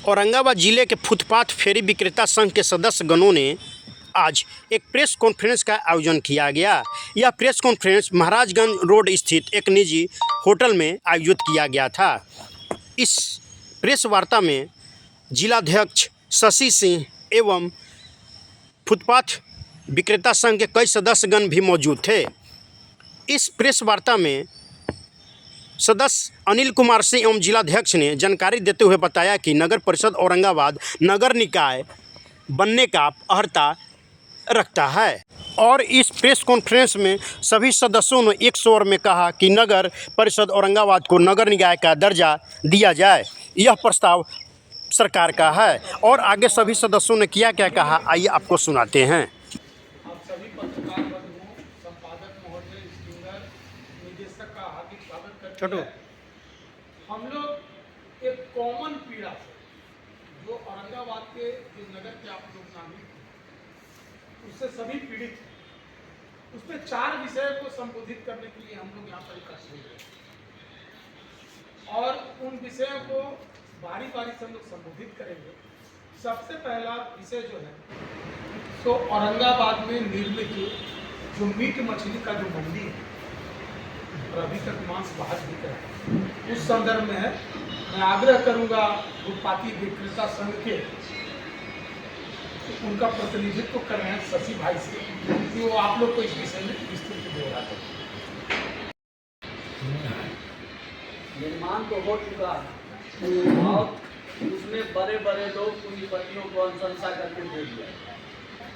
औरंगाबाद जिले के फुटपाथ फेरी विक्रेता संघ के सदस्यगणों ने आज एक प्रेस कॉन्फ्रेंस का आयोजन किया गया। यह प्रेस कॉन्फ्रेंस महाराजगंज रोड स्थित एक निजी होटल में आयोजित किया गया था। इस प्रेस वार्ता में जिलाध्यक्ष शशि सिंह एवं फुटपाथ विक्रेता संघ के कई सदस्यगण भी मौजूद थे। इस प्रेस वार्ता में सदस्य अनिल कुमार सिंह एवं जिलाध्यक्ष ने जानकारी देते हुए बताया कि नगर परिषद औरंगाबाद नगर निकाय बनने का अर्हता रखता है और इस प्रेस कॉन्फ्रेंस में सभी सदस्यों ने एक स्वर में कहा कि नगर परिषद औरंगाबाद को नगर निकाय का दर्जा दिया जाए। यह प्रस्ताव सरकार का है और आगे सभी सदस्यों ने क्या क्या कहा, आइए आपको सुनाते हैं। आप सभी पत्रकार बंधुओं, संपादक महोदय, स्टिंगर, निदेशक का हार्दिक स्वागत करते हैं। हम लोग एक कॉमन पीड़ा से जो औरंगाबाद के जो नगर के आप लोग नागरिक हैं, उससे सभी पीड़ित हैं। उसमें 4 विषय को संबोधित करने के लिए हम लोग यहाँ पर इकट्ठे हुए और उन विषयों को बारी बारी से हम लोग संबोधित करेंगे। सबसे पहला विषय जो है तो औरंगाबाद में निर्मित जो मीट मछली का जो मंडी है और अभी तक मांस बाहर बिक रहा है, उस संदर्भ में है मैं आग्रह करूंगा फुटपाथी विक्रेता संघ के उनका प्रतिनिधित्व कर रहे हैं शशि भाई से कि वो आप लोग को इस विषय में विस्तृत ब्यौरा करें। निर्माण तो हो चुका है और उसमें बड़े बड़े लोग पूंजीपतियों को अनुशंसा करके दे दिया।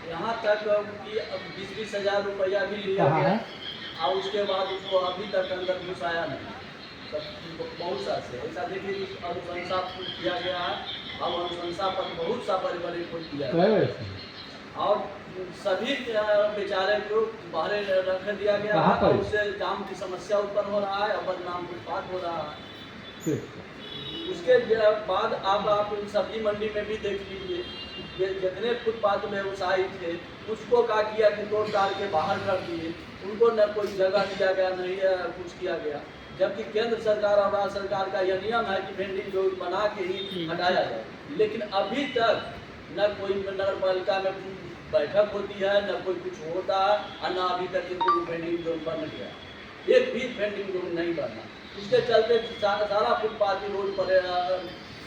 यहाँ तक कि अब 20-20 हज़ार रुपया भी लिया गया और उसके बाद उसको अभी तक अंदर घुसाया नहीं। बहुत सा से ऐसा देखिए अनुशंसा किया गया है। अब अनुशंसा पर बहुत सा बड़े बड़े खोल दिया गया और सभी बेचारे को बाहर रख दिया गया है। उससे जाम की समस्या उत्पन्न हो रहा है और बदनाम फुटपाथ हो रहा है। उसके बाद अब आप सब्जी मंडी में भी देख लीजिए, जितने फुटपाथ व्यवसायी थे उसको क्या किया कि तोड़ ताड़ के बाहर कर दिए। उनको न कोई जगह दिया गया, नहीं कुछ किया गया। जबकि केंद्र सरकार और राज्य सरकार का यह नियम है कि वेंडिंग जोन बना के ही हटाया जाए, लेकिन अभी तक न कोई नगर पालिका में बैठक होती है, न कोई कुछ होता है और न अभी तक कोई वेंडिंग जोन बन गया। एक भी वेंडिंग जोन नहीं बना। उसके चलते सारा फुटपाथी रोड पर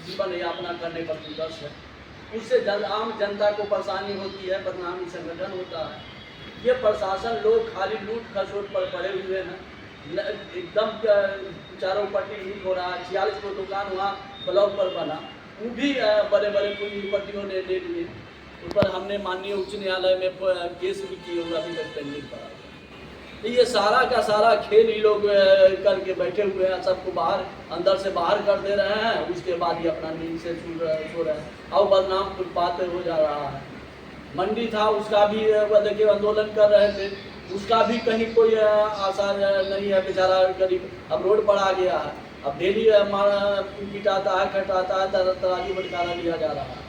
जीवन यापना करने पर विवश है। उससे आम जनता को परेशानी होती है, बदनामी संगठन होता है। ये प्रशासन लोग खाली लूट खसोट पर पड़े हुए हैं। एकदम चारों पट्टी लूट हो रहा है। 46 को दुकान वहाँ ब्लॉक पर बना, वो भी बड़े बड़े पूंजीपतियों ने ले लिए। उस पर हमने माननीय उच्च न्यायालय में केस भी किए और अभी तक पेंडिंग पड़ा। तो ये सारा का सारा खेल ही लोग करके बैठे हुए हैं। सबको बाहर अंदर से बाहर कर दे रहे हैं, उसके बाद ही अपना नींद से सो रहे हैं और बदनाम फुटपाथ हो जा रहा है। मंडी था उसका भी देखिए आंदोलन कर रहे थे, उसका भी कहीं कोई आसार नहीं है। बेचारा गरीब अब रोड पर आ गया है। अब डेली पिटाता है, कटाता है, तराजू बटकारा लिया जा रहा है।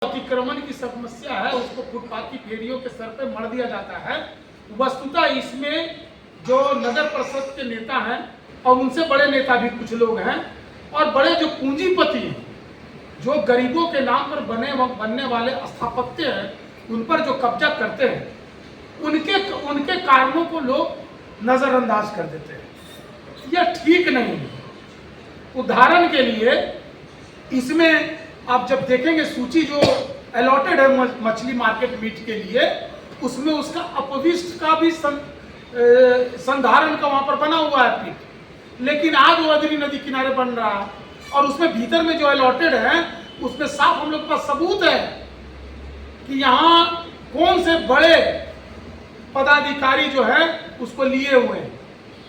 अतिक्रमण की समस्या है, उसको फुटपाथ की फेरियों के सर पे मर दिया जाता है। वस्तुतः इसमें जो नगर परिषद के नेता हैं और उनसे बड़े नेता भी कुछ लोग हैं और बड़े जो पूंजीपति हैं, जो गरीबों के नाम पर बनने वाले स्थापत्य हैं, उन पर जो कब्जा करते हैं, उनके कारणों को लोग नजरअंदाज कर देते हैं। यह ठीक नहीं है। उदाहरण के लिए इसमें आप जब देखेंगे सूची जो अलॉटेड है मछली मार्केट मीट के लिए, उसमें उसका अपविष्ट का भी संधारण का वहां पर बना हुआ है पीठ, लेकिन आज वो अदरी नदी किनारे बन रहा है और उसमें भीतर में जो अलॉटेड है उसमें साफ हम लोग के पास सबूत है कि यहाँ कौन से बड़े पदाधिकारी जो है उसको लिए हुए हैं,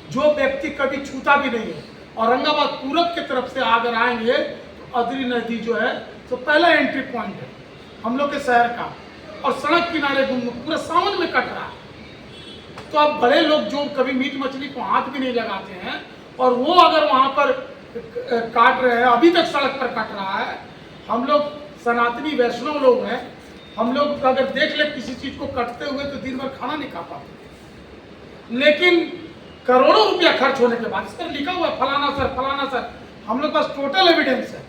जो व्यक्ति कभी छूता भी नहीं है। औरंगाबाद पूरब की तरफ से अगर आएंगे तो अदरी नदी जो है तो पहला एंट्री पॉइंट है हम लोग के शहर का और सड़क किनारे पूरा सावन में कट रहा है। तो अब बड़े लोग जो कभी मीट मछली को हाथ भी नहीं लगाते हैं और वो अगर वहां पर काट रहे हैं, अभी तक सड़क पर कट रहा है। हम लोग सनातनी वैष्णव लोग हैं, हम लोग अगर देख ले किसी चीज को कटते हुए तो दिन भर खाना नहीं खा पाते, लेकिन करोड़ों रुपया खर्च होने के बाद इस पर लिखा हुआ फलाना सर, हम लोग पास टोटल एविडेंस है,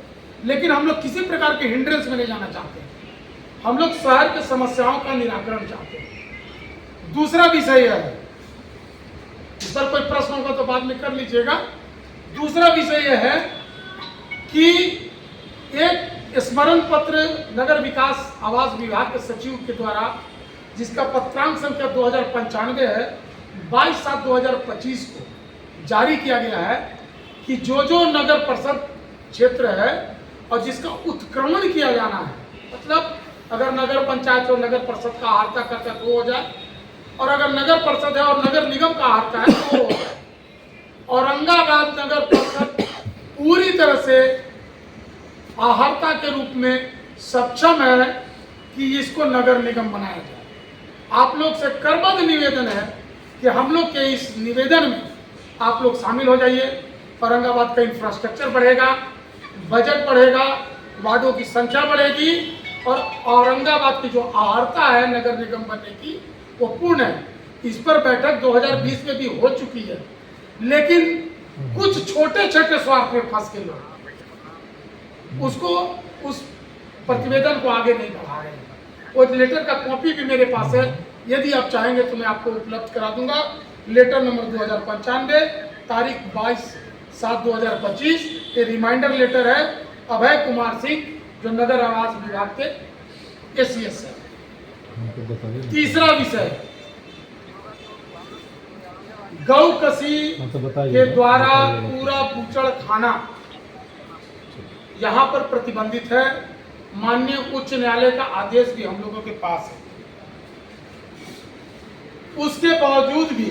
लेकिन हम लोग किसी प्रकार के हिंड्रेंस में नहीं जाना चाहते। हम लोग शहर की समस्याओं का निराकरण चाहते हैं। दूसरा विषय यह है, इस पर कोई प्रश्न होगा तो बाद में कर लीजिएगा। दूसरा विषय यह है कि एक स्मरण पत्र नगर विकास आवास विभाग के सचिव के द्वारा, जिसका पत्रांक संख्या 2095 है, 22/7/2025 को जारी किया गया है कि जो नगर परिषद क्षेत्र है और जिसका उत्क्रमण किया जाना है, मतलब अगर नगर पंचायत और नगर परिषद का अहाता करता है तो हो जाए, और अगर नगर परिषद है और नगर निगम का अहाता है तो हो जाए। औरंगाबाद नगर परिषद पूरी तरह से आहर्ता के रूप में सक्षम है कि इसको नगर निगम बनाया जाए। आप लोग से करबद्ध निवेदन है कि हम लोग के इस निवेदन में आप लोग शामिल हो जाइए। औरंगाबाद का इंफ्रास्ट्रक्चर बढ़ेगा, बजट बढ़ेगा, वार्डों की संख्या बढ़ेगी और औरंगाबाद की जो आहर्ता है नगर निगम बनने की वो पूर्ण है। इस पर बैठक 2020 में भी हो चुकी है, लेकिन कुछ छोटे छोटे स्वार्थ में फंस के लोग उस प्रतिवेदन को आगे नहीं बढ़ा रहे हैं। वो लेटर का कॉपी भी मेरे पास है, यदि आप चाहेंगे तो मैं आपको उपलब्ध करा दूंगा। लेटर नंबर 2095, तारीख 22/7/2025। ये रिमाइंडर लेटर है अभय कुमार सिंह, जो नगर आवास विभाग के एसीएस है। तीसरा विषय, गौ कसी के द्वारा पूरा बूचड़ खाना यहाँ पर प्रतिबंधित है। माननीय उच्च न्यायालय का आदेश भी हम लोगों के पास है। उसके बावजूद भी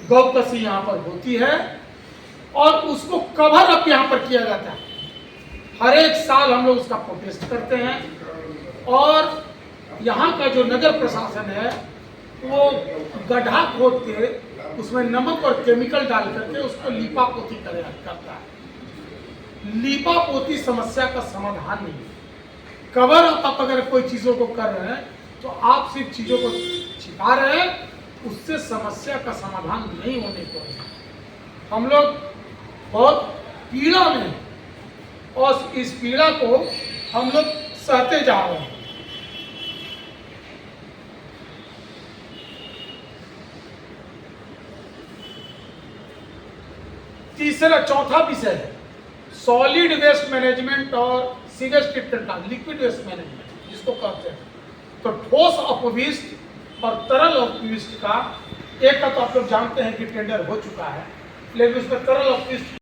गौ कसी यहाँ पर होती है और उसको कवर अप यहाँ पर किया जाता है। हर एक साल हम लोग उसका प्रोटेस्ट करते हैं और यहाँ का जो नगर प्रशासन है वो गड्ढा खोद के उसमें नमक और केमिकल डाल करके उसको लीपा पोती करता है। लीपा पोती समस्या का समाधान नहीं है। कवर अप अगर कोई चीज़ों को कर रहे हैं तो आप सिर्फ चीज़ों को छिपा रहे हैं, उससे समस्या का समाधान नहीं होने को है। हम लोग बहुत पीड़ा में हैं और इस पीड़ा को हम लोग सहते जा रहे हैं। चौथा विषय है सॉलिड वेस्ट मैनेजमेंट और sewage treatment plant, liquid waste management जिसको कहते हैं। तो ठोस अपविष्ट और तरल अपविष्ट का एक का तो आप लोग जानते हैं कि टेंडर हो चुका है, लेकिन उसमें तरल अपविष्ट